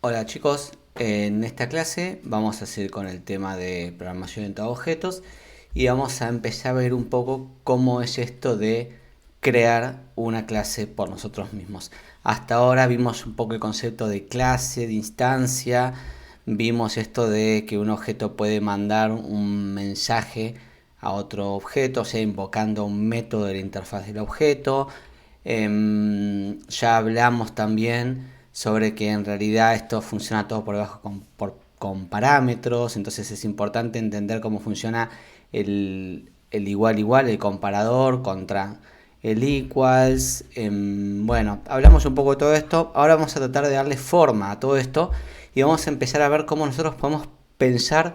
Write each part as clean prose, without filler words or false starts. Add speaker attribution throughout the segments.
Speaker 1: Hola chicos, en esta clase vamos a seguir con el tema de programación orientada a objetos y vamos a empezar a ver un poco cómo es esto de crear una clase por nosotros mismos. Hasta ahora vimos un poco el concepto de clase, de instancia, vimos esto de que un objeto puede mandar un mensaje a otro objeto, o sea, invocando un método de la interfaz del objeto. Ya hablamos también sobre que en realidad esto funciona todo por debajo con parámetros, entonces es importante entender cómo funciona el igual igual, el comparador contra el equals. Bueno, hablamos un poco de todo esto, ahora vamos a tratar de darle forma a todo esto y vamos a empezar a ver cómo nosotros podemos pensar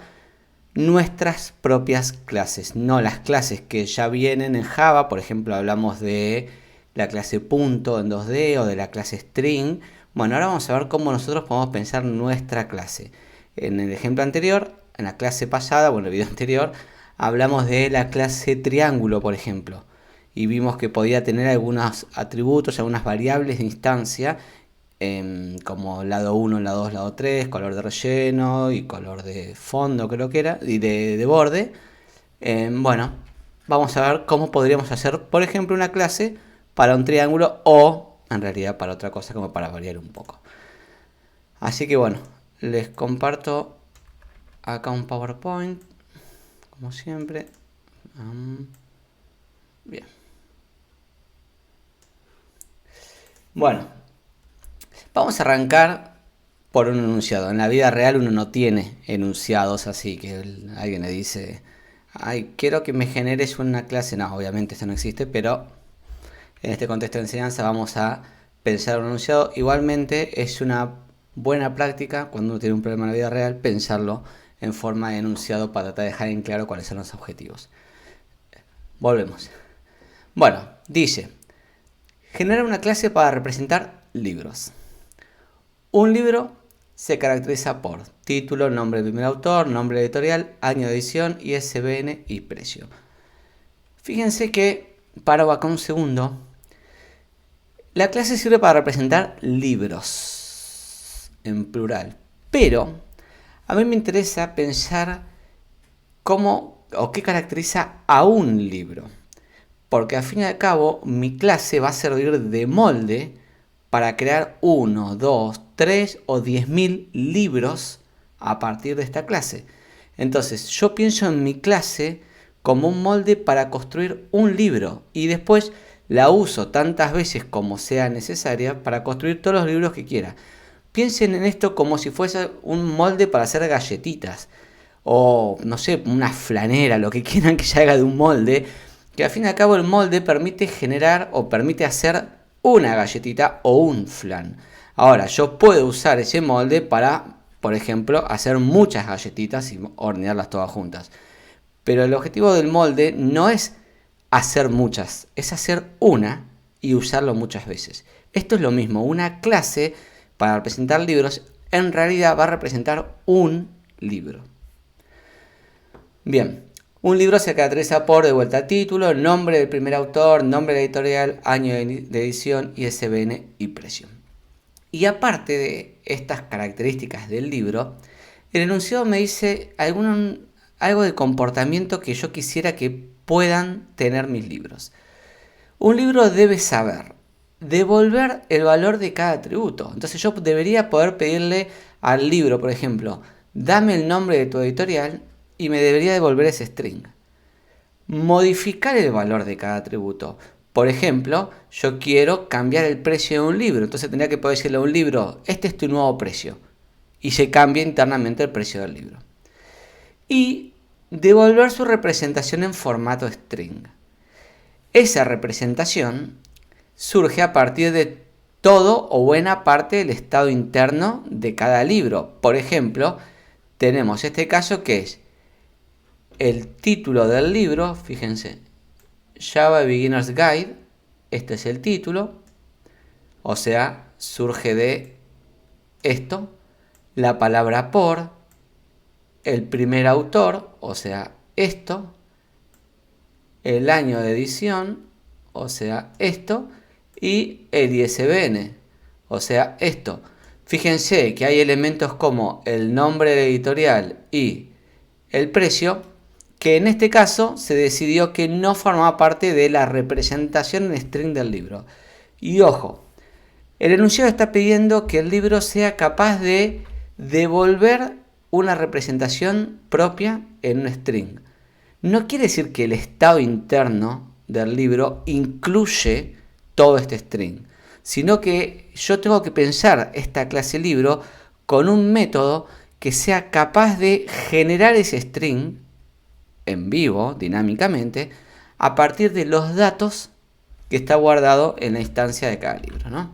Speaker 1: nuestras propias clases, no las clases que ya vienen en Java. Por ejemplo, hablamos de la clase punto en 2D o de la clase string. Bueno, ahora vamos a ver cómo nosotros podemos pensar nuestra clase. En el ejemplo anterior, en la clase pasada, bueno, el video anterior, hablamos de la clase triángulo, por ejemplo, y vimos que podía tener algunos atributos, algunas variables de instancia, como lado 1, lado 2, lado 3, color de relleno y color de fondo, creo que era, y de borde. Bueno, vamos a ver cómo podríamos hacer, por ejemplo, una clase para un triángulo o en realidad para otra cosa, como para variar un poco. Así que bueno, les comparto acá un PowerPoint, como siempre. Bien. Bueno, vamos a arrancar por un enunciado. En la vida real uno no tiene enunciados así que alguien le dice, ay, quiero que me generes una clase. No, obviamente esto no existe, pero en este contexto de enseñanza vamos a pensar un enunciado. Igualmente es una buena práctica cuando uno tiene un problema en la vida real pensarlo en forma de enunciado para tratar de dejar en claro cuáles son los objetivos. Volvemos. Bueno, dice, generar una clase para representar libros. Un libro se caracteriza por título, nombre del primer autor, nombre editorial, año de edición, ISBN y precio. Fíjense que, paro acá un segundo, la clase sirve para representar libros en plural, pero a mí me interesa pensar cómo o qué caracteriza a un libro, porque al fin y al cabo mi clase va a servir de molde para crear 1, 2, 3 o 10.000 libros a partir de esta clase. Entonces yo pienso en mi clase como un molde para construir un libro y después la uso tantas veces como sea necesaria para construir todos los libros que quiera. Piensen en esto como si fuese un molde para hacer galletitas o no sé, una flanera, lo que quieran que se haga de un molde, que al fin y al cabo el molde permite generar o permite hacer una galletita o un flan. Ahora, yo puedo usar ese molde para, por ejemplo, hacer muchas galletitas y hornearlas todas juntas. Pero el objetivo del molde no es hacer muchas, es hacer una y usarlo muchas veces. Esto es lo mismo, una clase para representar libros en realidad va a representar un libro. Bien, un libro se caracteriza por, de vuelta, título, nombre del primer autor, nombre de la editorial, año de edición, ISBN y precio. Y aparte de estas características del libro, el enunciado me dice algo de comportamiento que yo quisiera que puedan tener mis libros. Un libro debe saber devolver el valor de cada atributo. Entonces yo debería poder pedirle al libro, por ejemplo, dame el nombre de tu editorial y me debería devolver ese string. Modificar el valor de cada atributo. Por ejemplo, yo quiero cambiar el precio de un libro, entonces tendría que poder decirle a un libro, este es tu nuevo precio. Y se cambia internamente el precio del libro. Y devolver su representación en formato string. Esa representación surge a partir de todo o buena parte del estado interno de cada libro. Por ejemplo, tenemos este caso que es el título del libro, fíjense, Java Beginner's Guide, este es el título, o sea, surge de esto, la palabra por, el primer autor, o sea, esto, el año de edición, o sea, esto, y el ISBN, o sea, esto. Fíjense que hay elementos como el nombre de la editorial y el precio, que en este caso se decidió que no formaba parte de la representación en string del libro. Y ojo, el enunciado está pidiendo que el libro sea capaz de devolver una representación propia en un string. No quiere decir que el estado interno del libro incluye todo este string, sino que yo tengo que pensar esta clase libro con un método que sea capaz de generar ese string en vivo, dinámicamente, a partir de los datos que está guardado en la instancia de cada libro, ¿no?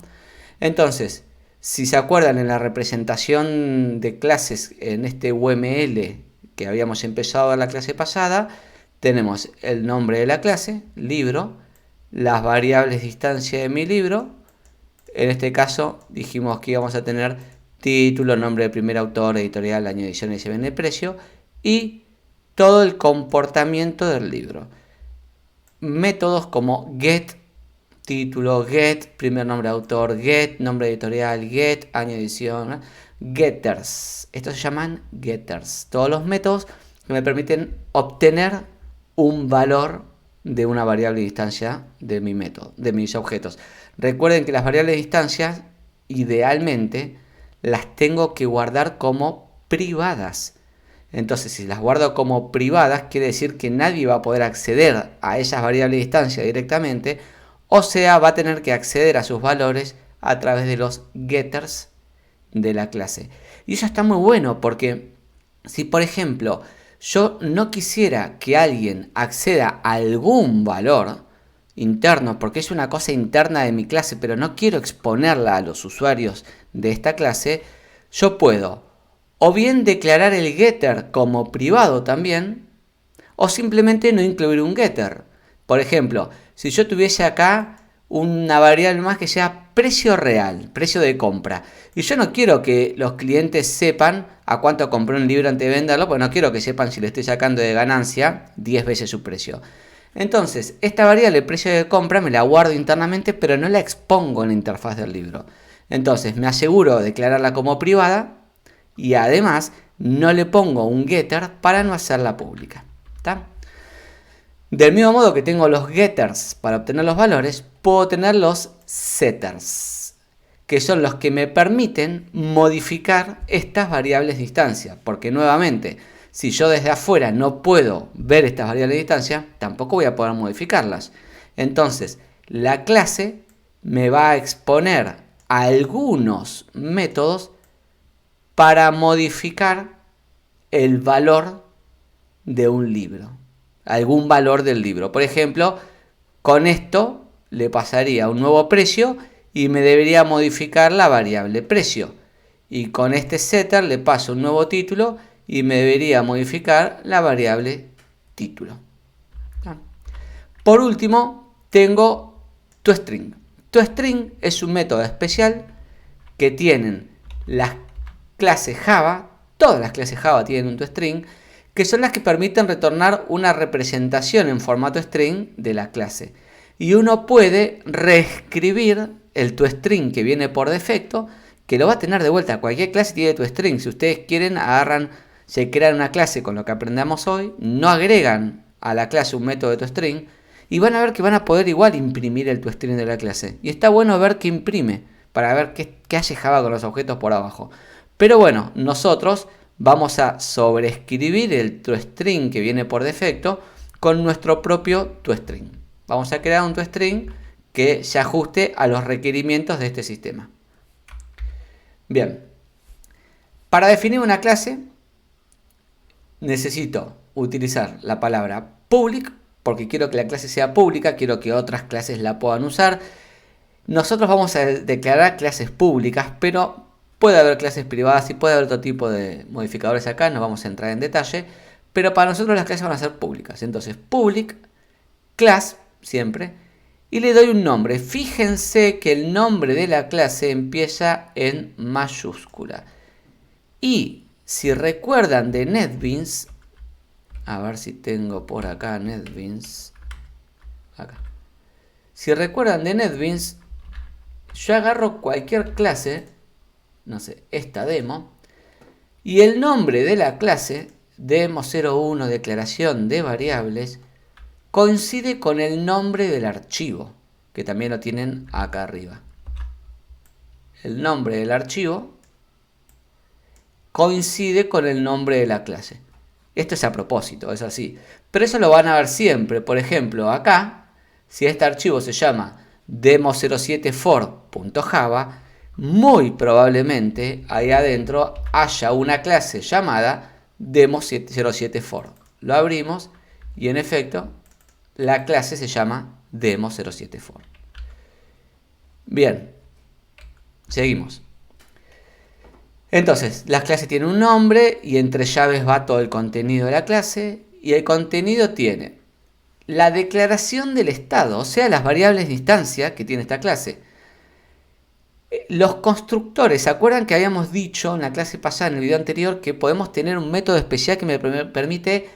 Speaker 1: Entonces, si se acuerdan en la representación de clases en este UML que habíamos empezado en la clase pasada, tenemos el nombre de la clase, libro, las variables de instancia de mi libro. En este caso dijimos que íbamos a tener título, nombre de primer autor, editorial, año de edición, ISBN de precio y todo el comportamiento del libro. Métodos como get título, get primer nombre de autor, get nombre editorial, get año de edición, getters. Estos se llaman getters. Todos los métodos que me permiten obtener un valor de una variable de instancia de mi método, de mis objetos. Recuerden que las variables de instancia idealmente las tengo que guardar como privadas. Entonces, si las guardo como privadas, quiere decir que nadie va a poder acceder a esas variables de instancia directamente, o sea, va a tener que acceder a sus valores a través de los getters de la clase. Y eso está muy bueno porque si, por ejemplo, yo no quisiera que alguien acceda a algún valor interno, porque es una cosa interna de mi clase, pero no quiero exponerla a los usuarios de esta clase, yo puedo o bien declarar el getter como privado también, o simplemente no incluir un getter. Por ejemplo, si yo tuviese acá una variable más que sea precio real, precio de compra, y yo no quiero que los clientes sepan a cuánto compré un libro antes de venderlo, pues no quiero que sepan si le estoy sacando de ganancia 10 veces su precio. Entonces, esta variable precio de compra me la guardo internamente, pero no la expongo en la interfaz del libro. Entonces, me aseguro de declararla como privada y además no le pongo un getter para no hacerla pública. ¿Está? Del mismo modo que tengo los getters para obtener los valores, puedo tener los setters, que son los que me permiten modificar estas variables de instancia. Porque nuevamente, si yo desde afuera no puedo ver estas variables de instancia, tampoco voy a poder modificarlas. Entonces, la clase me va a exponer algunos métodos para modificar el valor de un libro, algún valor del libro. Por ejemplo, con esto le pasaría un nuevo precio y me debería modificar la variable precio. Y con este setter le paso un nuevo título y me debería modificar la variable título. Por último, tengo toString. toString es un método especial que tienen las clases Java, todas las clases Java tienen un toString, que son las que permiten retornar una representación en formato string de la clase. Y uno puede reescribir el toString que viene por defecto, que lo va a tener de vuelta. Cualquier clase tiene toString. Si ustedes quieren, agarran, se crean una clase con lo que aprendamos hoy, no agregan a la clase un método de toString y van a ver que van a poder igual imprimir el toString de la clase. Y está bueno ver qué imprime para ver qué hace Java con los objetos por abajo. Pero bueno, nosotros vamos a sobreescribir el toString que viene por defecto con nuestro propio toString. Vamos a crear un toString que se ajuste a los requerimientos de este sistema. Bien, para definir una clase necesito utilizar la palabra public, porque quiero que la clase sea pública, quiero que otras clases la puedan usar. Nosotros vamos a declarar clases públicas, pero puede haber clases privadas y puede haber otro tipo de modificadores acá, no vamos a entrar en detalle, pero para nosotros las clases van a ser públicas. Entonces, public, class, siempre, y le doy un nombre. Fíjense que el nombre de la clase empieza en mayúscula. Y si recuerdan de NetBeans, a ver si tengo por acá NetBeans, acá. Si recuerdan de NetBeans, yo agarro cualquier clase no sé, esta demo, y el nombre de la clase, demo01 declaración de variables, coincide con el nombre del archivo, que también lo tienen acá arriba. El nombre del archivo coincide con el nombre de la clase. Esto es a propósito, es así. Pero eso lo van a ver siempre. Por ejemplo, acá, si este archivo se llama demo07for.java, muy probablemente ahí adentro haya una clase llamada demo07for. Lo abrimos y en efecto la clase se llama demo07for. Bien, seguimos. Entonces, las clases tienen un nombre y entre llaves va todo el contenido de la clase, y el contenido tiene la declaración del estado, o sea, las variables de instancia que tiene esta clase. Los constructores, ¿se acuerdan que habíamos dicho en la clase pasada, en el video anterior, que podemos tener un método especial que me permite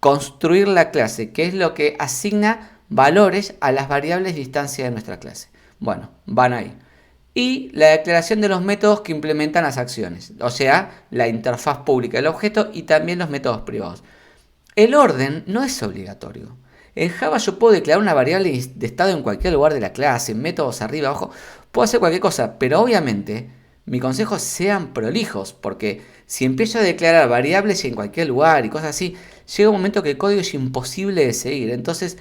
Speaker 1: construir la clase, que es lo que asigna valores a las variables de instancia de nuestra clase? Bueno, van ahí. Y la declaración de los métodos que implementan las acciones, o sea, la interfaz pública del objeto y también los métodos privados. El orden no es obligatorio. En Java yo puedo declarar una variable de estado en cualquier lugar de la clase, en métodos arriba, abajo, puedo hacer cualquier cosa, pero obviamente mi consejo es sean prolijos, porque si empiezo a declarar variables en cualquier lugar y cosas así, llega un momento que el código es imposible de seguir. Entonces,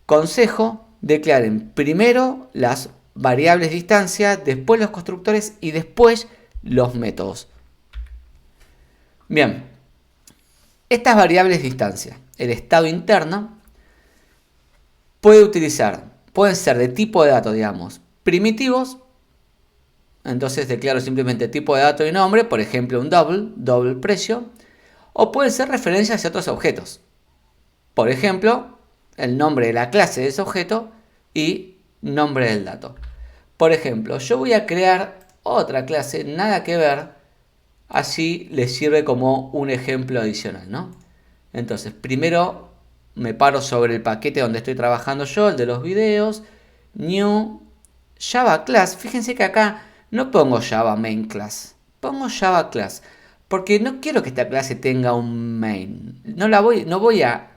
Speaker 1: consejo, declaren primero las variables de instancia, después los constructores y después los métodos. Bien, estas variables de instancia, el estado interno, pueden ser de tipo de datos, digamos, primitivos. Entonces declaro simplemente tipo de dato y nombre, por ejemplo un double precio, o pueden ser referencias a otros objetos. Por ejemplo, el nombre de la clase de ese objeto y nombre del dato. Por ejemplo, yo voy a crear otra clase, nada que ver, así les sirve como un ejemplo adicional, ¿no? Entonces, primero me paro sobre el paquete donde estoy trabajando yo, el de los videos, new, Java class. Fíjense que acá no pongo Java main class, pongo Java class, porque no quiero que esta clase tenga un main. No voy a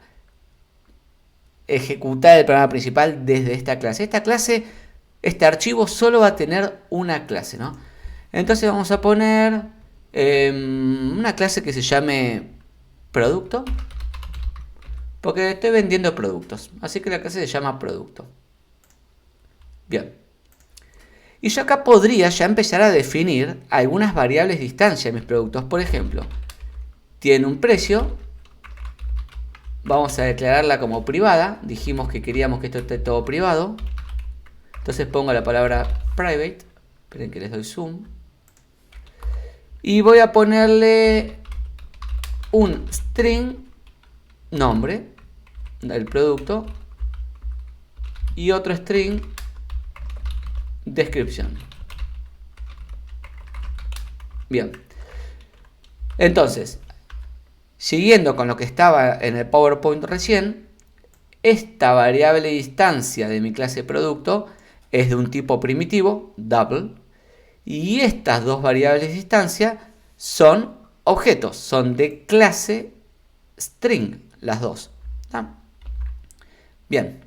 Speaker 1: ejecutar el programa principal desde esta clase. Este archivo solo va a tener una clase, ¿no? Entonces vamos a poner una clase que se llame producto, porque estoy vendiendo productos, así que la clase se llama producto. Bien. Y yo acá podría ya empezar a definir algunas variables de instancia de mis productos. Por ejemplo, tiene un precio. Vamos a declararla como privada. Dijimos que queríamos que esto esté todo privado. Entonces pongo la palabra private. Esperen que les doy zoom. Y voy a ponerle un string nombre del producto y otro string descripción. Bien. Entonces, siguiendo con lo que estaba en el PowerPoint recién, esta variable de instancia de mi clase producto es de un tipo primitivo, double, y estas dos variables de instancia son objetos, son de clase string, las dos. ¿Está? Bien.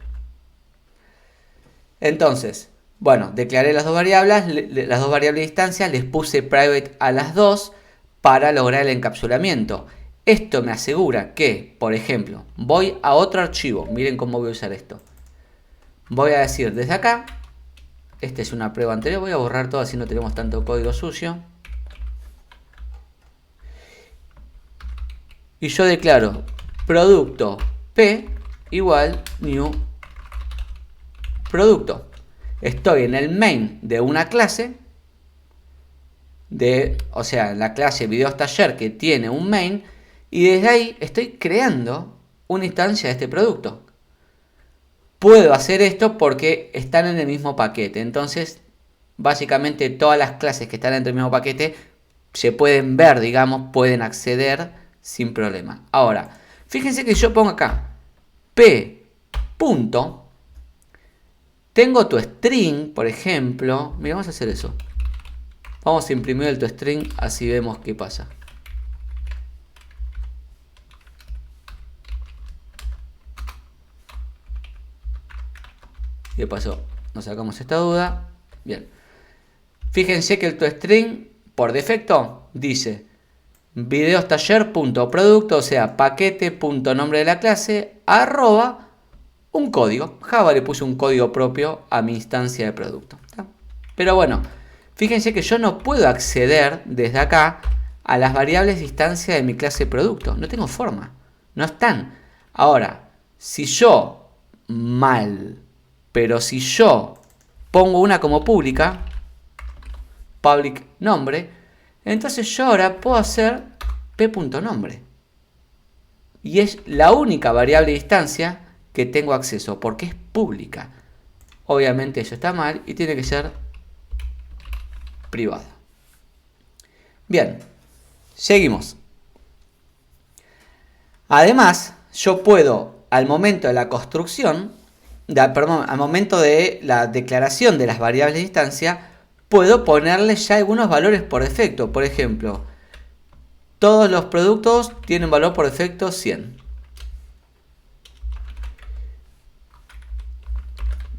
Speaker 1: Entonces, bueno, declaré las dos variables de instancia, les puse private a las dos para lograr el encapsulamiento. Esto me asegura que, por ejemplo, voy a otro archivo. Miren cómo voy a usar esto. Voy a decir desde acá, esta es una prueba anterior, voy a borrar todo así no tenemos tanto código sucio. Y yo declaro producto P igual new producto. Estoy en el main de una clase, o sea, la clase videos taller que tiene un main, y desde ahí estoy creando una instancia de este producto. Puedo hacer esto porque están en el mismo paquete. Entonces, básicamente todas las clases que están dentro del mismo paquete se pueden ver, digamos, pueden acceder sin problema. Ahora, fíjense que yo pongo acá p punto. Tengo tu string, por ejemplo. Mira, vamos a hacer eso. Vamos a imprimir el toString, así vemos qué pasa. ¿Qué pasó? Nos sacamos esta duda. Bien. Fíjense que el toString, por defecto, dice videostaller.producto, o sea, paquete.nombre de la clase, arroba un código. Java le puso un código propio a mi instancia de producto. Pero bueno, fíjense que yo no puedo acceder desde acá a las variables de instancia de mi clase producto. No tengo forma. No están. Ahora, si yo pero si yo pongo una como pública, public nombre, entonces yo ahora puedo hacer p.nombre. Y es la única variable de instancia que tengo acceso, porque es pública. Obviamente eso está mal y tiene que ser privada. Bien, seguimos. Además, yo puedo, al momento de la construcción, al momento de la declaración de las variables de instancia, puedo ponerle ya algunos valores por defecto. Por ejemplo, todos los productos tienen valor por defecto 100.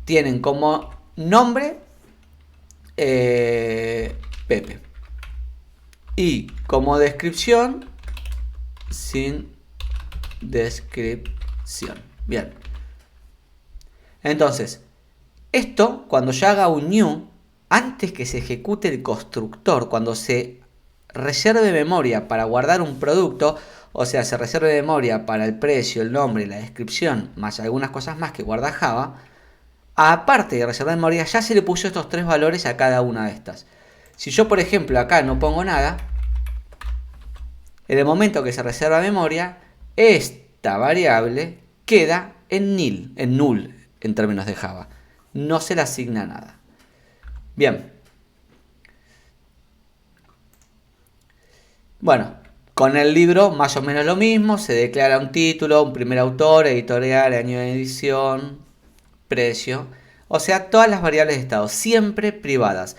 Speaker 1: Tienen como nombre Pepe. Y como descripción, sin descripción. Bien. Entonces, esto, cuando yo haga un new, antes que se ejecute el constructor, cuando se reserve memoria para guardar un producto, o sea, se reserve memoria para el precio, el nombre, la descripción, más algunas cosas más que guarda Java, aparte de reservar memoria, ya se le puso estos tres valores a cada una de estas. Si yo, por ejemplo, acá no pongo nada, en el momento que se reserva memoria, esta variable queda en null en términos de Java. No se le asigna nada. Bien. Bueno, con el libro más o menos lo mismo. Se declara un título, un primer autor, editorial, año de edición, precio. O sea, todas las variables de estado, siempre privadas.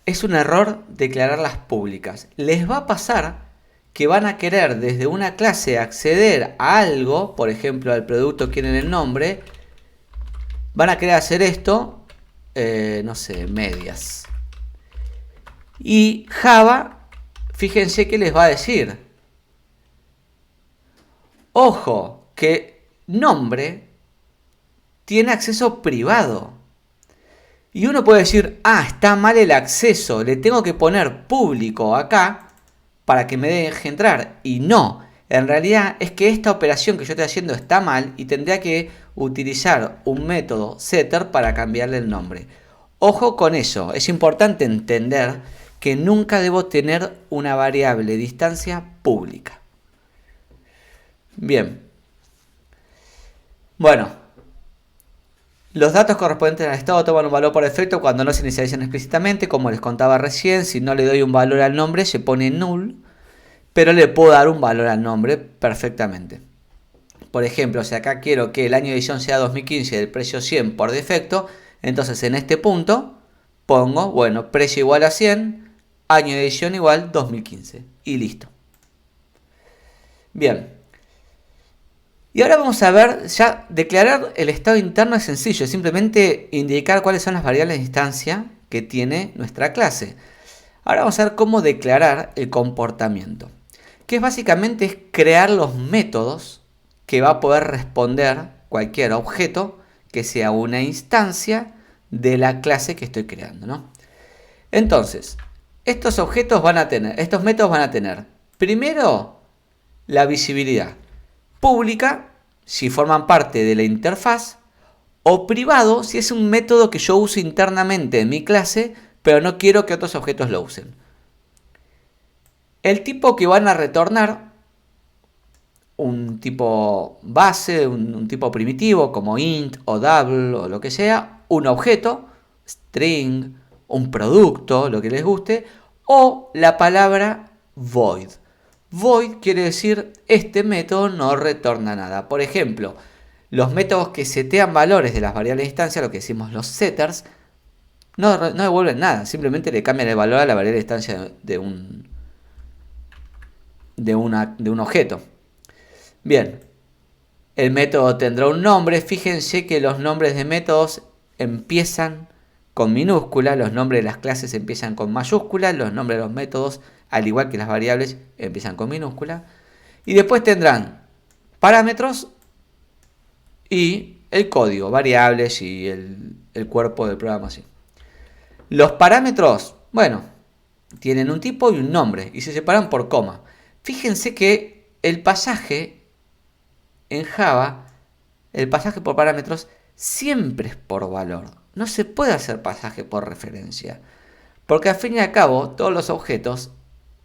Speaker 1: Es un error declararlas públicas. Les va a pasar que van a querer desde una clase acceder a algo, por ejemplo al producto quieren el nombre, van a querer hacer esto, no sé, medias. Y Java, fíjense que les va a decir, ojo, que nombre tiene acceso privado. Y uno puede decir, está mal el acceso, le tengo que poner público acá para que me deje entrar. Y no, en realidad es que esta operación que yo estoy haciendo está mal y tendría que utilizar un método setter para cambiarle el nombre. Ojo con eso, es importante entender que nunca debo tener una variable de instancia pública. Bien. Bueno, los datos correspondientes al estado toman un valor por defecto cuando no se inicializan explícitamente, como les contaba recién. Si no le doy un valor al nombre se pone null, pero le puedo dar un valor al nombre perfectamente. Por ejemplo, si acá quiero que el año de edición sea 2015 y el precio 100 por defecto, entonces en este punto pongo, bueno, precio igual a 100, año de edición igual 2015 y listo. Bien. Y ahora vamos a ver, ya declarar el estado interno es sencillo, es simplemente indicar cuáles son las variables de instancia que tiene nuestra clase. Ahora vamos a ver cómo declarar el comportamiento, que básicamente es crear los métodos que va a poder responder cualquier objeto que sea una instancia de la clase que estoy creando, ¿no? Entonces, estos métodos van a tener, primero, la visibilidad pública, si forman parte de la interfaz, o privado, si es un método que yo uso internamente en mi clase, pero no quiero que otros objetos lo usen. El tipo que van a retornar, un tipo base, un tipo primitivo, como int o double o lo que sea, un objeto, string, un producto, lo que les guste, o la palabra void. Void quiere decir este método no retorna nada. Por ejemplo, los métodos que setean valores de las variables de instancia, lo que decimos los setters, No devuelven nada, simplemente le cambian el valor a la variable de instancia de un objeto. Bien, el método tendrá un nombre. Fíjense que los nombres de métodos empiezan con minúscula, los nombres de las clases empiezan con mayúscula, los nombres de los métodos, al igual que las variables, empiezan con minúscula. Y después tendrán parámetros y el código, variables y el cuerpo del programa. Así. Los parámetros, bueno, tienen un tipo y un nombre y se separan por coma. Fíjense que el pasaje en Java, el pasaje por parámetros, siempre es por valor. No se puede hacer pasaje por referencia. Porque al fin y al cabo, todos los objetos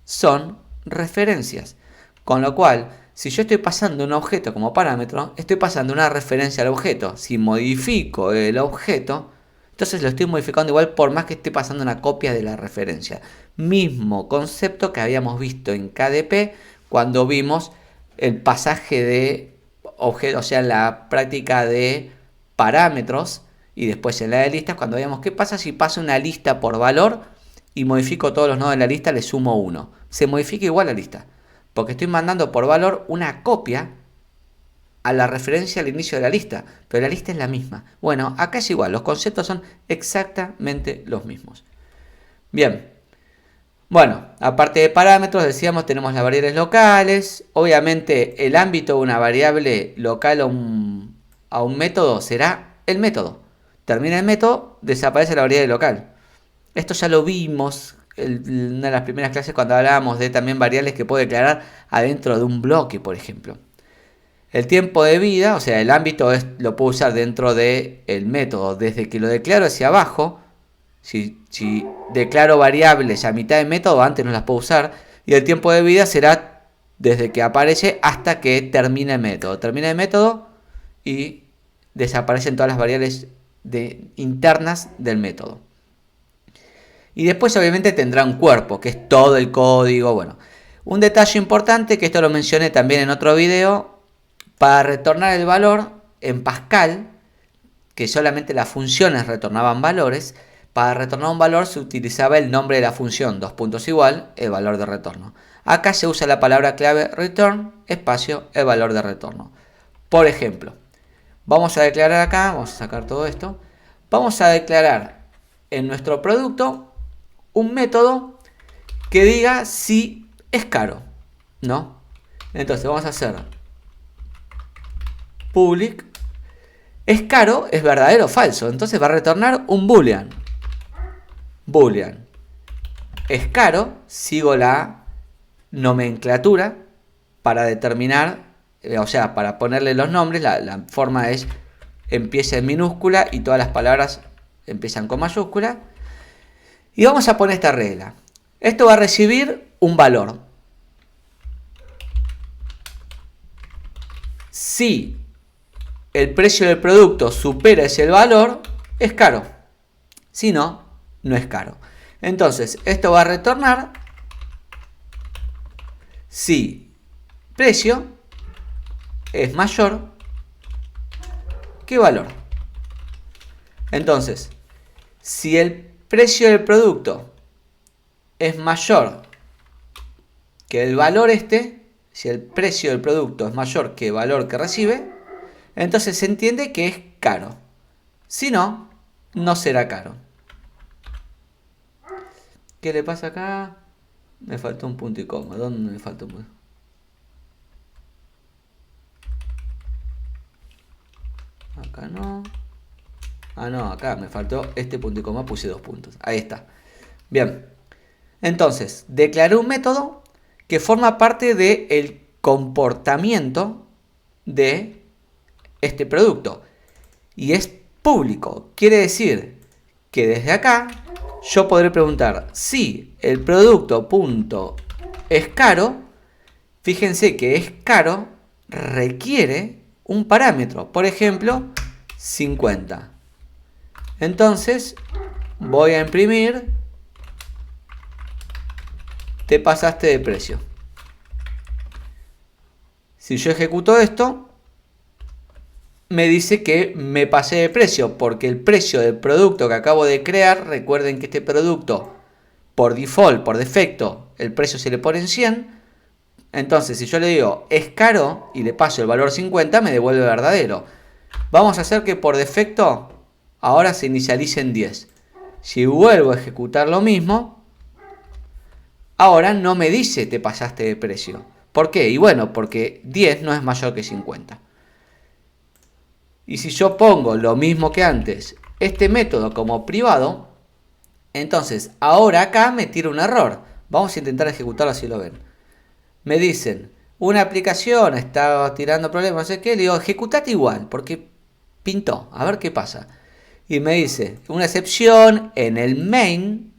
Speaker 1: son referencias. Con lo cual, si yo estoy pasando un objeto como parámetro, estoy pasando una referencia al objeto. Si modifico el objeto, entonces lo estoy modificando igual por más que esté pasando una copia de la referencia. Mismo concepto que habíamos visto en KDP cuando vimos el pasaje de objetos, o sea, la práctica de parámetros y después en la de listas, cuando veíamos qué pasa si paso una lista por valor y modifico todos los nodos de la lista, le sumo 1. Se modifica igual la lista, porque estoy mandando por valor una copia a la referencia al inicio de la lista, pero la lista es la misma. Bueno, acá es igual, los conceptos son exactamente los mismos. Bien, bueno, aparte de parámetros, decíamos, tenemos las variables locales. Obviamente, el ámbito de una variable local a un método será el método. Termina el método, desaparece la variable local. Esto ya lo vimos en una de las primeras clases cuando hablábamos de también variables que puedo declarar adentro de un bloque, por ejemplo. El tiempo de vida, o sea, el ámbito lo puedo usar dentro del método desde que lo declaro hacia abajo. Si declaro variables a mitad de método, antes no las puedo usar. Y el tiempo de vida será desde que aparece hasta que termina el método. Termina el método y desaparecen todas las variables internas del método. Y después obviamente tendrá un cuerpo, que es todo el código. Bueno, un detalle importante, que esto lo mencioné también en otro video, para retornar el valor en Pascal, que solamente las funciones retornaban valores, para retornar un valor se utilizaba el nombre de la función, dos puntos igual, el valor de retorno. Acá se usa la palabra clave return, espacio, el valor de retorno. Por ejemplo, vamos a declarar acá, vamos a sacar todo esto, vamos a declarar en nuestro producto un método que diga si es caro, ¿no? Entonces vamos a hacer public, es caro, es verdadero o falso, entonces va a retornar un boolean. Boolean es caro, sigo la nomenclatura para determinar, o sea, para ponerle los nombres, la forma es empieza en minúscula y todas las palabras empiezan con mayúscula. Y vamos a poner esta regla. Esto va a recibir un valor. Si el precio del producto supera ese valor, es caro. Si no, no es caro. Entonces, esto va a retornar si precio es mayor que valor. Entonces, si el precio del producto es mayor que el valor si el precio del producto es mayor que el valor que recibe, entonces se entiende que es caro. Si no, no será caro. ¿Qué le pasa acá? Me faltó un punto y coma. ¿Dónde me faltó un punto? Acá no. Ah, no, acá me faltó este punto y coma, puse 2 puntos. Ahí está. Bien. Entonces, declaré un método que forma parte del comportamiento de este producto. Y es público. Quiere decir que desde acá yo podré preguntar si el producto punto es caro. Fíjense que es caro requiere un parámetro. Por ejemplo, 50. Entonces voy a imprimir te pasaste de precio. Si yo ejecuto esto, me dice que me pasé de precio, porque el precio del producto que acabo de crear, recuerden que este producto por default, por defecto, el precio se le pone en 100. Entonces, si yo le digo es caro y le paso el valor 50, me devuelve verdadero. Vamos a hacer que por defecto ahora se inicialice en 10. Si vuelvo a ejecutar lo mismo, ahora no me dice te pasaste de precio. ¿Por qué? Y bueno, porque 10 no es mayor que 50. Y si yo pongo lo mismo que antes, este método como privado, entonces ahora acá me tira un error. Vamos a intentar ejecutarlo así lo ven. Me dicen, una aplicación está tirando problemas, no sé qué. Le digo, ejecutate igual, porque pintó, a ver qué pasa. Y me dice, una excepción en el main,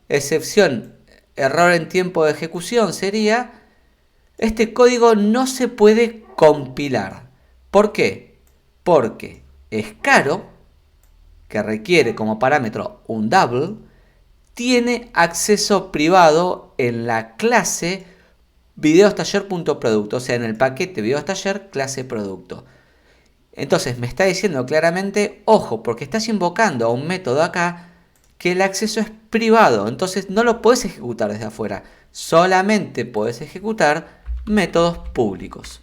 Speaker 1: excepción, error en tiempo de ejecución sería, este código no se puede compilar. ¿Por qué? Porque es caro, que requiere como parámetro un double, tiene acceso privado en la clase videostaller.producto, o sea, en el paquete videostaller clase producto. Entonces me está diciendo claramente, ojo, porque estás invocando a un método acá que el acceso es privado, entonces no lo puedes ejecutar desde afuera, solamente puedes ejecutar métodos públicos.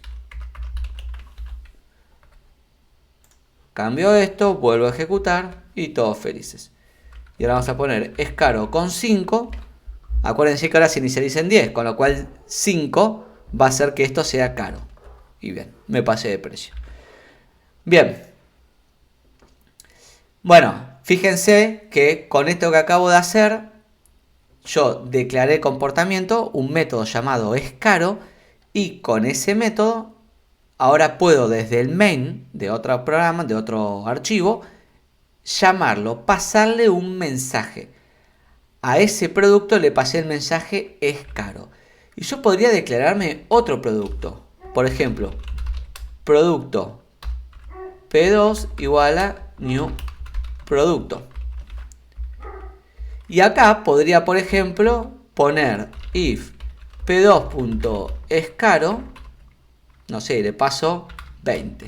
Speaker 1: Cambio esto, vuelvo a ejecutar y todos felices. Y ahora vamos a poner es caro con 5. Acuérdense que ahora se inicializa en 10, con lo cual 5 va a hacer que esto sea caro. Y bien, me pasé de precio. Bien. Bueno, fíjense que con esto que acabo de hacer, yo declaré comportamiento, un método llamado escaro, y con ese método, ahora puedo desde el main de otro programa, de otro archivo, llamarlo, pasarle un mensaje. A ese producto le pasé el mensaje es caro. Y yo podría declararme otro producto. Por ejemplo, producto P2 igual a new producto. Y acá podría, por ejemplo, poner if p2.escaro, no sé, le paso 20.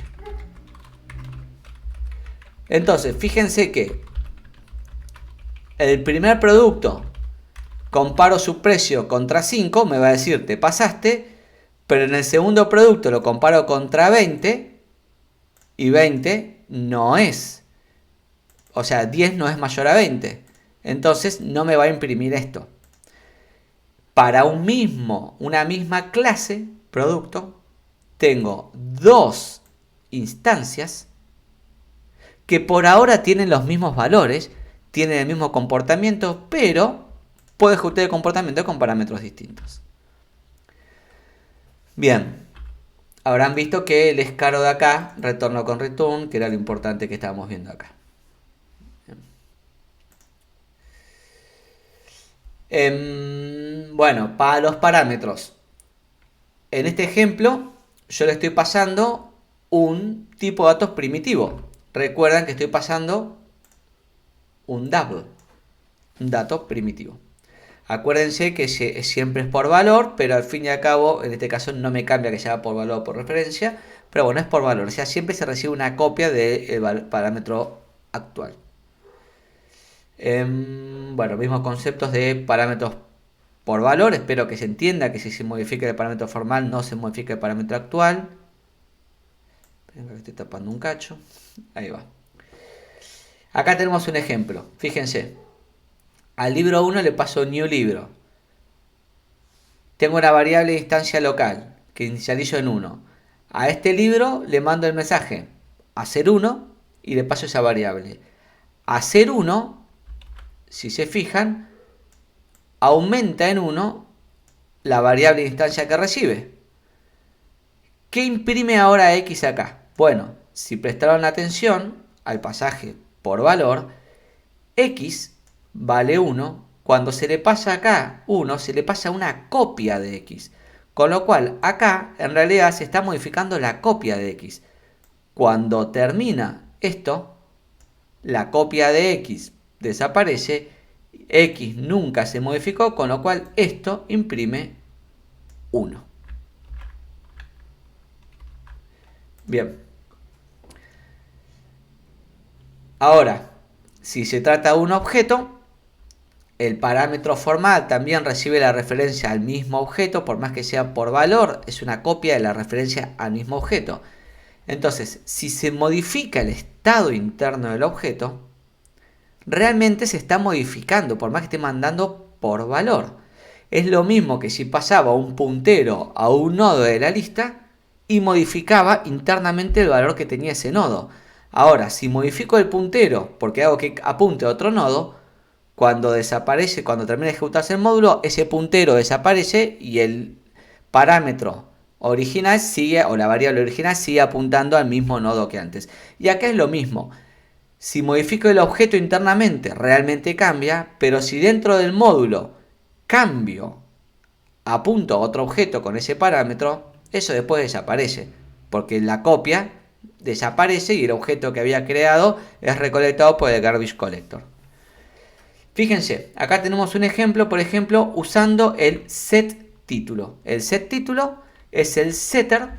Speaker 1: Entonces, fíjense que el primer producto, comparo su precio contra 5, me va a decir te pasaste, pero en el segundo producto lo comparo contra 20 y 20 no es. O sea, 10 no es mayor a 20. Entonces no me va a imprimir esto. Para una misma clase, producto, tengo dos instancias que por ahora tienen los mismos valores, tienen el mismo comportamiento, pero puedo ejecutar el comportamiento con parámetros distintos. Bien, habrán visto que el escaro de acá, retorno con return, que era lo importante que estábamos viendo acá. Bueno, para los parámetros. En este ejemplo, yo le estoy pasando un tipo de datos primitivo. Recuerdan que estoy pasando un double, un dato primitivo. Acuérdense que siempre es por valor, pero al fin y al cabo, en este caso no me cambia que sea por valor o por referencia, pero bueno, es por valor. O sea, siempre se recibe una copia del parámetro actual. Bueno, mismos conceptos de parámetros por valor. Espero que se entienda que si se modifica el parámetro formal no se modifica el parámetro actual. Venga, que estoy tapando un cacho. Ahí va. Acá tenemos un ejemplo. Fíjense. Al libro 1 le paso new libro. Tengo una variable de instancia local que inicializo en 1. A este libro le mando el mensaje hacer 1 y le paso esa variable. Hacer 1, si se fijan, aumenta en 1 la variable de instancia que recibe. ¿Qué imprime ahora X acá? Bueno, si prestaron atención al pasaje por valor, X vale 1. Cuando se le pasa acá 1, se le pasa una copia de X. Con lo cual, acá en realidad se está modificando la copia de X. Cuando termina esto, la copia de X desaparece. X nunca se modificó, con lo cual esto imprime 1. Bien. Ahora, si se trata de un objeto, el parámetro formal también recibe la referencia al mismo objeto, por más que sea por valor, es una copia de la referencia al mismo objeto. Entonces, si se modifica el estado interno del objeto, realmente se está modificando, por más que esté mandando por valor. Es lo mismo que si pasaba un puntero a un nodo de la lista y modificaba internamente el valor que tenía ese nodo. Ahora, si modifico el puntero porque hago que apunte a otro nodo, cuando desaparece, cuando termina de ejecutarse el módulo, ese puntero desaparece y el parámetro original sigue, o la variable original sigue apuntando al mismo nodo que antes. Y acá es lo mismo. Si modifico el objeto internamente, realmente cambia, pero si dentro del módulo cambio, apunto a otro objeto con ese parámetro, eso después desaparece, porque la copia desaparece y el objeto que había creado es recolectado por el garbage collector. Fíjense, acá tenemos un ejemplo, por ejemplo, usando el setTítulo. El setTítulo es el setter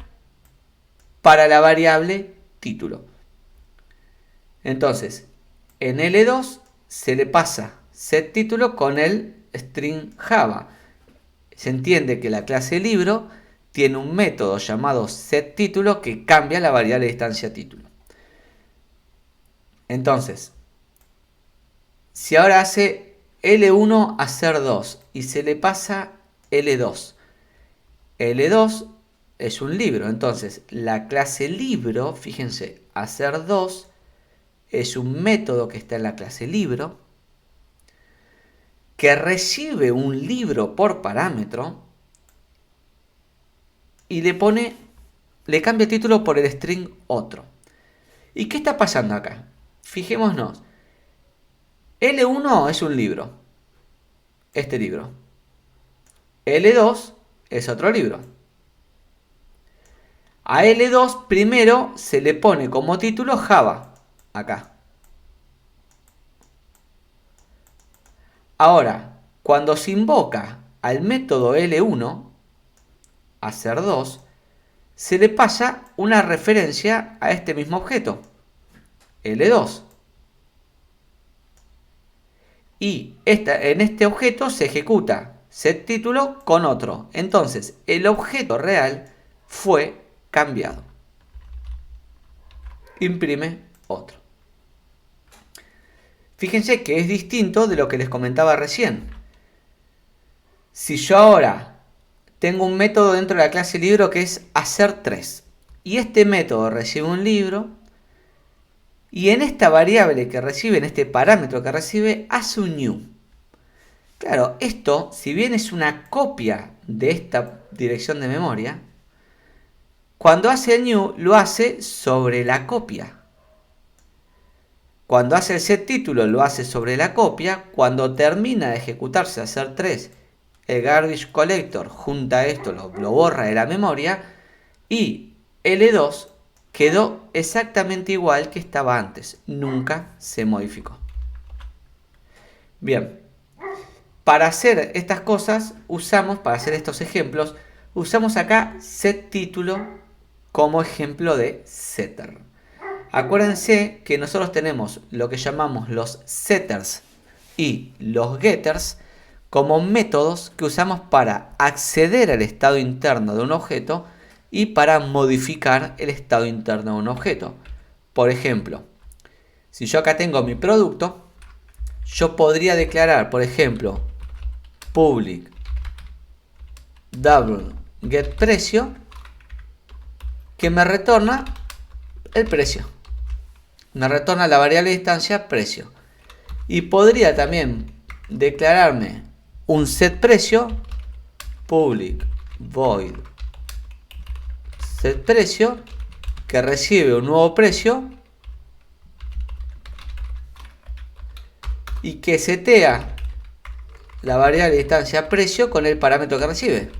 Speaker 1: para la variable título. Entonces, en L2 se le pasa setTítulo con el string Java. Se entiende que la clase libro tiene un método llamado setTítulo que cambia la variable de distancia título. Entonces, si ahora hace L1 hacer 2 y se le pasa L2. L2 es un libro, entonces la clase libro, fíjense, hacer 2 es un método que está en la clase libro que recibe un libro por parámetro y le cambia el título por el string otro. ¿Y qué está pasando acá? Fijémonos. L1 es un libro, este libro. L2 es otro libro. A L2 primero se le pone como título Java, acá. Ahora, cuando se invoca al método L1, hacer 2, se le pasa una referencia a este mismo objeto, L2. Y en este objeto se ejecuta setTítulo con otro. Entonces, el objeto real fue cambiado. Imprime otro. Fíjense que es distinto de lo que les comentaba recién. Si yo ahora tengo un método dentro de la clase libro que es hacer 3 y este método recibe un libro y en esta variable que recibe, en este parámetro que recibe, hace un new. Claro, esto, si bien es una copia de esta dirección de memoria, cuando hace el new lo hace sobre la copia. Cuando hace el setTítulo lo hace sobre la copia. Cuando termina de ejecutarse hacer 3, el garbage collector junta esto, lo borra de la memoria y L2 quedó exactamente igual que estaba antes. Nunca se modificó. Bien, para hacer estas cosas para hacer estos ejemplos, usamos acá setTítulo como ejemplo de setter. Acuérdense que nosotros tenemos lo que llamamos los setters y los getters como métodos que usamos para acceder al estado interno de un objeto y para modificar el estado interno de un objeto. Por ejemplo, si yo acá tengo mi producto, yo podría declarar, por ejemplo, public double get precio, que me retorna el precio. Me retorna la variable de distancia precio. Y podría también declararme un set precio, public void set precio, que recibe un nuevo precio y que setea la variable de distancia precio con el parámetro que recibe.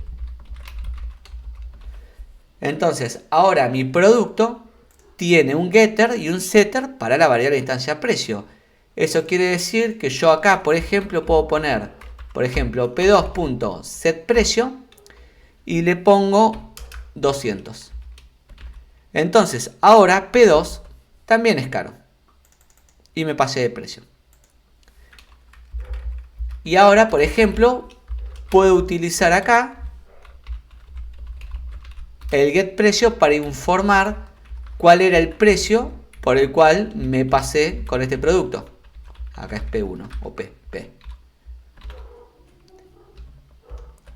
Speaker 1: Entonces, ahora mi producto tiene un getter y un setter para la variable de instancia precio. Eso quiere decir que yo acá, por ejemplo, puedo poner, por ejemplo, p2.setPrecio y le pongo 200. Entonces, ahora p2 también es caro. y me pasé de precio. Y ahora, por ejemplo, puedo utilizar acá el getPrecio para informar cuál era el precio por el cual me pasé con este producto. Acá es P1 o P.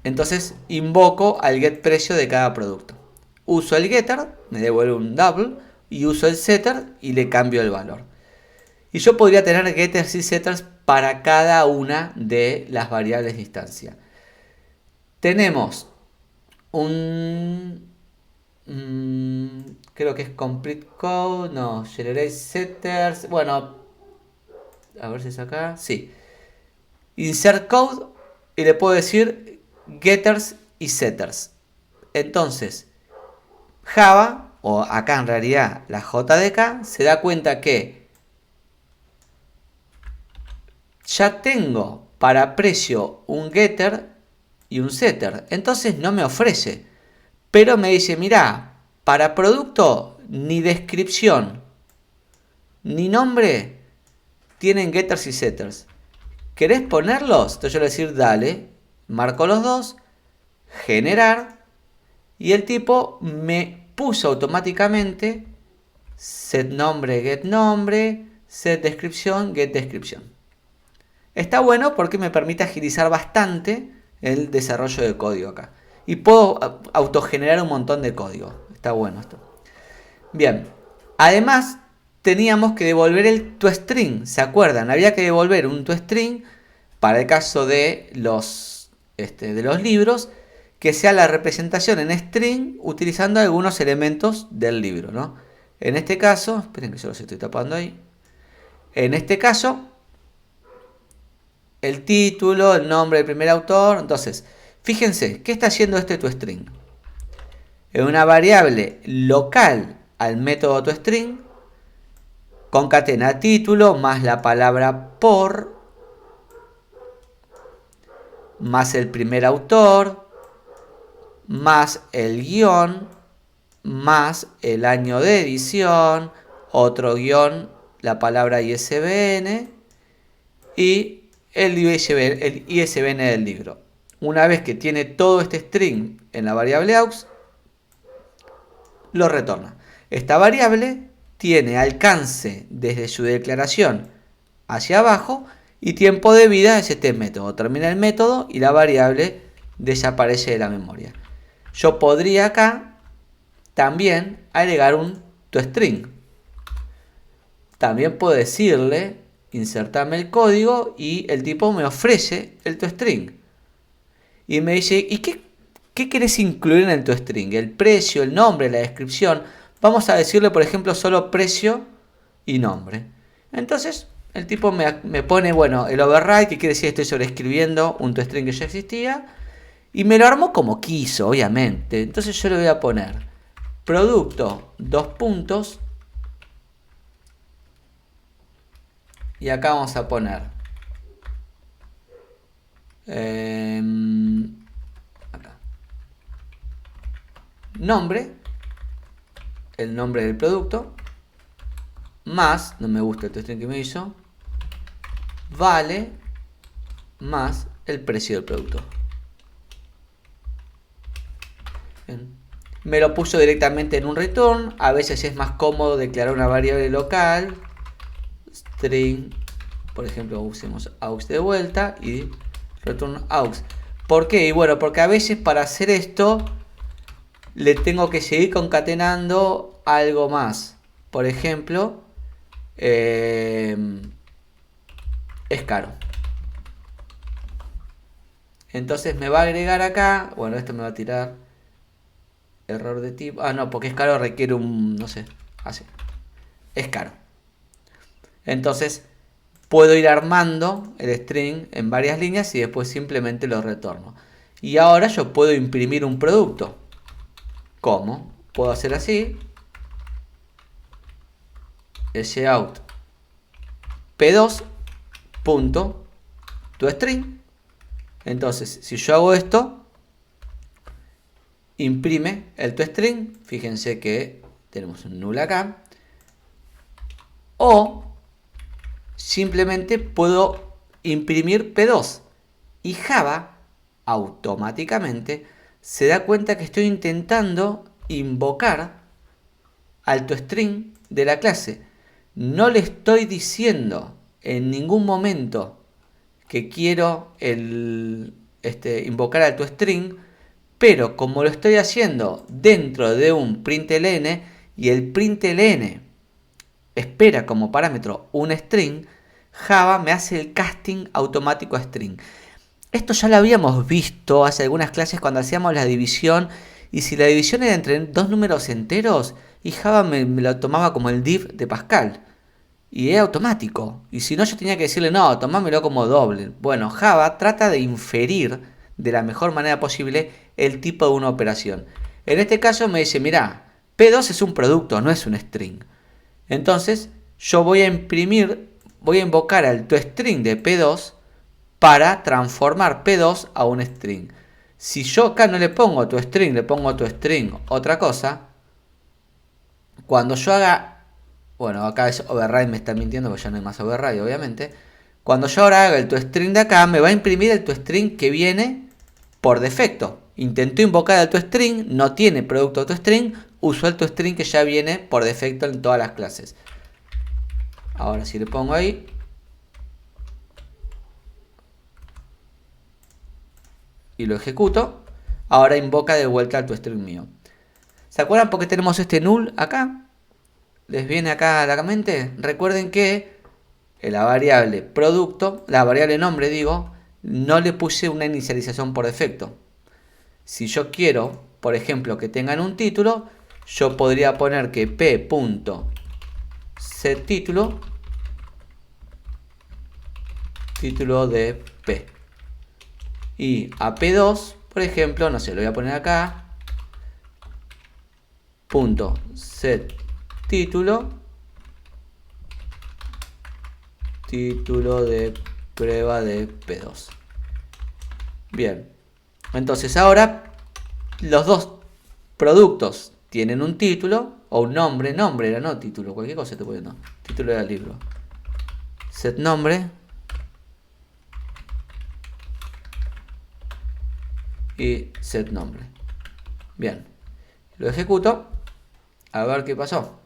Speaker 1: Entonces invoco al getPrecio de cada producto. Uso el getter, me devuelve un double, y uso el setter y le cambio el valor. Y yo podría tener getters y setters para cada una de las variables de instancia. Tenemos creo que es complete code, no, generate setters, bueno, a ver si es acá, sí. Insert code y le puedo decir getters y setters. Entonces, Java, o acá en realidad la JDK, se da cuenta que ya tengo para precio un getter y un setter. Entonces no me ofrece. Pero me dice, mira, para producto ni descripción ni nombre tienen getters y setters. ¿Querés ponerlos? Entonces yo le voy a decir, dale, marco los dos, generar, y el tipo me puso automáticamente set nombre, get nombre, set descripción, get descripción. Está bueno porque me permite agilizar bastante el desarrollo de código acá. Y puedo autogenerar un montón de código. Está bueno esto. Bien. Además, teníamos que devolver el toString. ¿Se acuerdan? Había que devolver un toString para el caso de los libros, que sea la representación en string utilizando algunos elementos del libro, ¿no? En este caso, esperen que yo los estoy tapando ahí. En este caso, el título, el nombre del primer autor. Entonces, fíjense, ¿qué está haciendo este toString? En una variable local al método toString, concatena título más la palabra por, más el primer autor, más el guión, más el año de edición, otro guión, la palabra ISBN y el ISBN del libro. Una vez que tiene todo este string en la variable aux, lo retorna. Esta variable tiene alcance desde su declaración hacia abajo y tiempo de vida es este método. Termina el método y la variable desaparece de la memoria. Yo podría acá también agregar un toString. También puedo decirle, insertarme el código y el tipo me ofrece el toString. Y me dice, ¿y qué querés incluir en el toString? El precio, el nombre, la descripción. Vamos a decirle, por ejemplo, solo precio y nombre. Entonces, el tipo me pone, bueno, el override, que quiere decir estoy sobreescribiendo un toString que ya existía. Y me lo armó como quiso, obviamente. Entonces yo le voy a poner producto, dos puntos. Y acá vamos a poner acá, nombre, el nombre del producto, más, no me gusta el toString que me hizo, vale, más el precio del producto. Bien. Me lo puso directamente en un return. A veces es más cómodo declarar una variable local, string, por ejemplo, usemos aux de vuelta y return aux. ¿Por qué? Y bueno, porque a veces para hacer esto le tengo que seguir concatenando algo más. Por ejemplo, es caro. Entonces me va a agregar acá, bueno, esto me va a tirar error de tipo, no, porque es caro requiere un, no sé, así, es caro. Entonces puedo ir armando el string en varias líneas y después simplemente lo retorno. Y ahora yo puedo imprimir un producto. ¿Cómo? Puedo hacer así, shout p2 punto toString. Entonces, si yo hago esto, imprime el toString. Fíjense que tenemos un null acá. O simplemente puedo imprimir P2. Y Java automáticamente se da cuenta que estoy intentando invocar al toString de la clase. No le estoy diciendo en ningún momento que quiero invocar al toString, pero como lo estoy haciendo dentro de un println y el println espera como parámetro un string, Java me hace el casting automático a string. Esto ya lo habíamos visto hace algunas clases cuando hacíamos la división, y si la división era entre dos números enteros, y Java me lo tomaba como el div de Pascal. Y es automático. Y si no, yo tenía que decirle, no, tomámelo como doble. Bueno, Java trata de inferir de la mejor manera posible el tipo de una operación. En este caso me dice, mira, P2 es un producto, no es un string. Entonces, yo voy a invocar al toString de P2 para transformar P2 a un string. Si yo acá no le pongo toString, le pongo toString otra cosa, cuando yo haga, bueno, acá es override, me está mintiendo porque ya no hay más override, obviamente. Cuando yo ahora haga el toString de acá, me va a imprimir el toString que viene por defecto. Intentó invocar el toString, no tiene producto toString, usó el toString que ya viene por defecto en todas las clases. Ahora si le pongo ahí, y lo ejecuto, ahora invoca de vuelta al toString mío. ¿Se acuerdan por qué tenemos este null acá? ¿Les viene acá a la mente? Recuerden que la variable producto, la variable nombre digo, no le puse una inicialización por defecto. Si yo quiero, por ejemplo, que tengan un título, yo podría poner que p.setTítulo, título de P. Y a P2, por ejemplo, no sé, lo voy a poner acá, punto set título de prueba de P2. Bien, entonces ahora los dos productos tienen un título o un nombre era no título, cualquier cosa te puede no, título del libro, set nombre y set nombre. Bien, lo ejecuto, a ver qué pasó.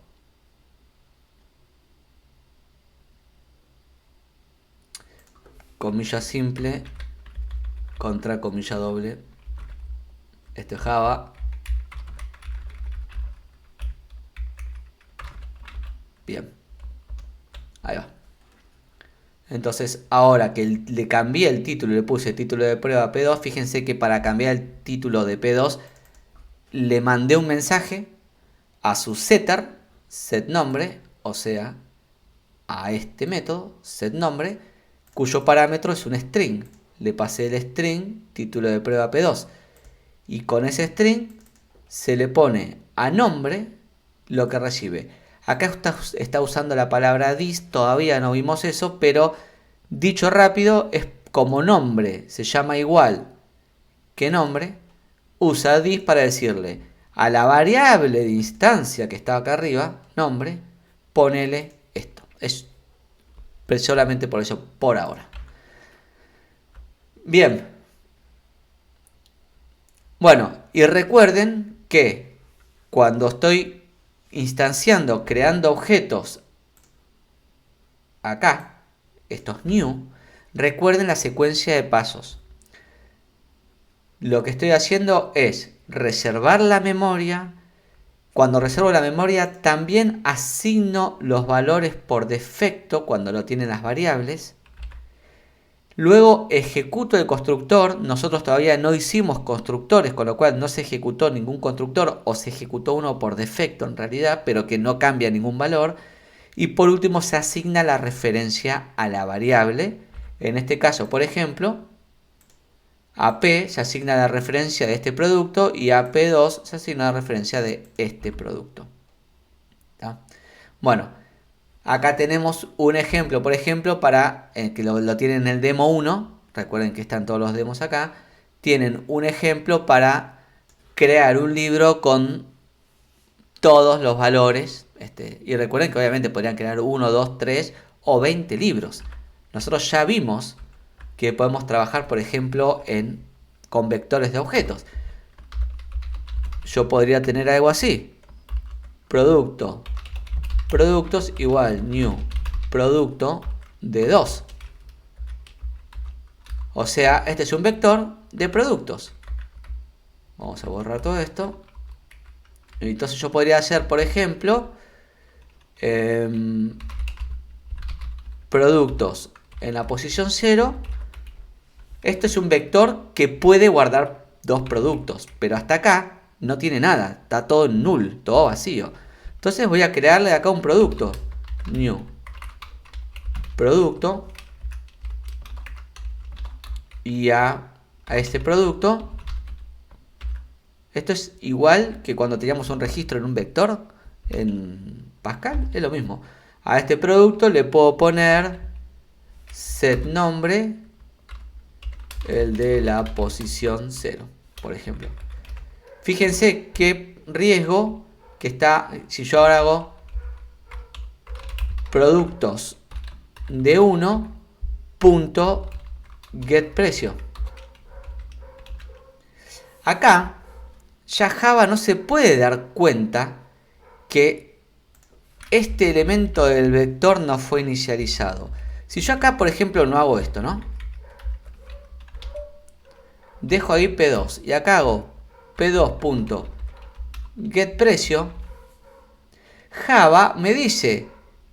Speaker 1: Comilla simple contra comilla doble. Esto es Java. Bien, ahí va. Entonces ahora que le cambié el título, le puse título de prueba P2, fíjense que para cambiar el título de P2 le mandé un mensaje a su setter, setNombre, o sea, a este método, setNombre, cuyo parámetro es un string. Le pasé el string título de prueba P2 y con ese string se le pone a nombre lo que recibe. Acá está usando la palabra dis, todavía no vimos eso, pero dicho rápido es como nombre se llama igual que nombre, usa dis para decirle a la variable de instancia que está acá arriba, nombre, ponele esto. Es solamente por eso, por ahora. Bien. Bueno, y recuerden que cuando estoy instanciando, creando objetos acá, estos new, recuerden la secuencia de pasos. Lo que estoy haciendo es reservar la memoria. Cuando reservo la memoria, también asigno los valores por defecto cuando lo tienen las variables. Luego ejecuto el constructor. Nosotros todavía no hicimos constructores, con lo cual no se ejecutó ningún constructor, o se ejecutó uno por defecto en realidad, pero que no cambia ningún valor. Y por último se asigna la referencia a la variable. En este caso, por ejemplo, a P se asigna la referencia de este producto y a P2 se asigna la referencia de este producto. ¿Tá? Bueno, acá tenemos un ejemplo, por ejemplo, para que lo tienen en el demo 1. Recuerden que están todos los demos acá. Tienen un ejemplo para crear un libro con todos los valores. Y recuerden que obviamente podrían crear 1, 2, 3 o 20 libros. Nosotros ya vimos que podemos trabajar, por ejemplo, con vectores de objetos. Yo podría tener algo así. Productos igual new producto de 2. O sea, este es un vector de productos. Vamos a borrar todo esto. Entonces yo podría hacer, por ejemplo, productos en la posición 0. Esto es un vector que puede guardar 2 productos, pero hasta acá no tiene nada, está todo en null, todo vacío. Entonces voy a crearle acá un producto, new producto, y a este producto, esto es igual que cuando teníamos un registro en un vector en Pascal, es lo mismo. A este producto le puedo poner set nombre, el de la posición 0, por ejemplo. Fíjense qué riesgo que está si yo ahora hago productos de 1 punto get precio. Acá ya Java no se puede dar cuenta que este elemento del vector no fue inicializado. Si yo acá, por ejemplo, no hago esto, ¿no? Dejo ahí P2 y acá hago P2.getPrecio. Java me dice,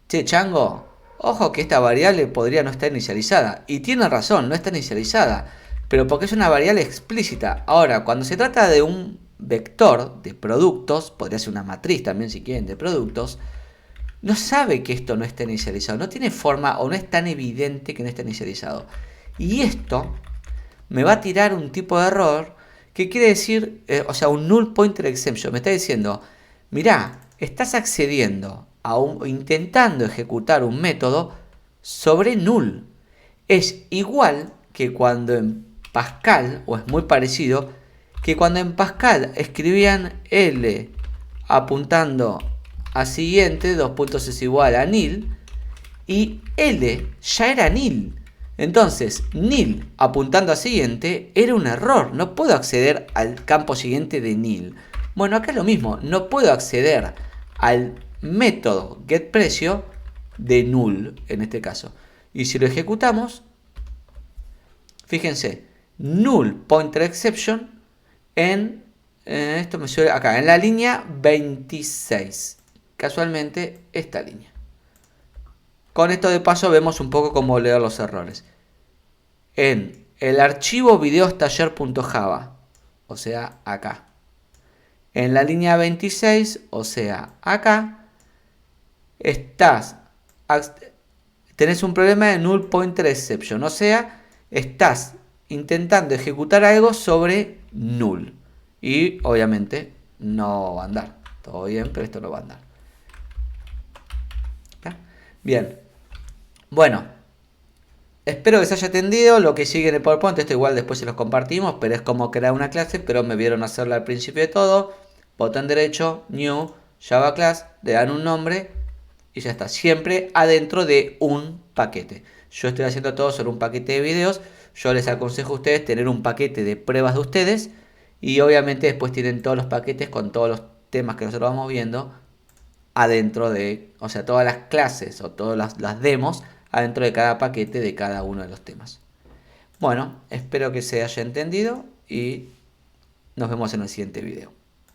Speaker 1: che chango, ojo que esta variable podría no estar inicializada. Y tiene razón, no está inicializada, pero porque es una variable explícita. Ahora, cuando se trata de un vector de productos, podría ser una matriz también si quieren de productos, no sabe que esto no está inicializado, no tiene forma o no es tan evidente que no está inicializado. Y esto me va a tirar un tipo de error que quiere decir, o sea, un null pointer exception. Me está diciendo, mirá, estás accediendo intentando ejecutar un método sobre null. Es igual que cuando en Pascal, o es muy parecido, que cuando en Pascal escribían L apuntando a siguiente, 2 puntos es igual a nil, y L ya era nil. Entonces, nil apuntando a siguiente era un error. No puedo acceder al campo siguiente de nil. Bueno, acá es lo mismo. No puedo acceder al método getPrecio de null en este caso. Y si lo ejecutamos, fíjense, null pointer exception esto me suele acá, en la línea 26. Casualmente, esta línea. Con esto de paso vemos un poco cómo leer los errores. En el archivo videostaller.java, o sea, acá. En la línea 26, o sea, acá, tenés un problema de null pointer exception, o sea, estás intentando ejecutar algo sobre null. Y obviamente no va a andar. Todo bien, pero esto no va a andar. ¿Está? Bien. Bueno, espero que se haya entendido lo que sigue en el PowerPoint. Esto igual después se los compartimos, pero es como crear una clase, pero me vieron hacerla al principio de todo. Botón derecho, New, Java Class, le dan un nombre y ya está. Siempre adentro de un paquete. Yo estoy haciendo todo sobre un paquete de videos. Yo les aconsejo a ustedes tener un paquete de pruebas de ustedes. Y obviamente después tienen todos los paquetes con todos los temas que nosotros vamos viendo adentro de, o sea, todas las clases o todas las demos adentro de cada paquete de cada uno de los temas. Bueno, espero que se haya entendido y nos vemos en el siguiente video.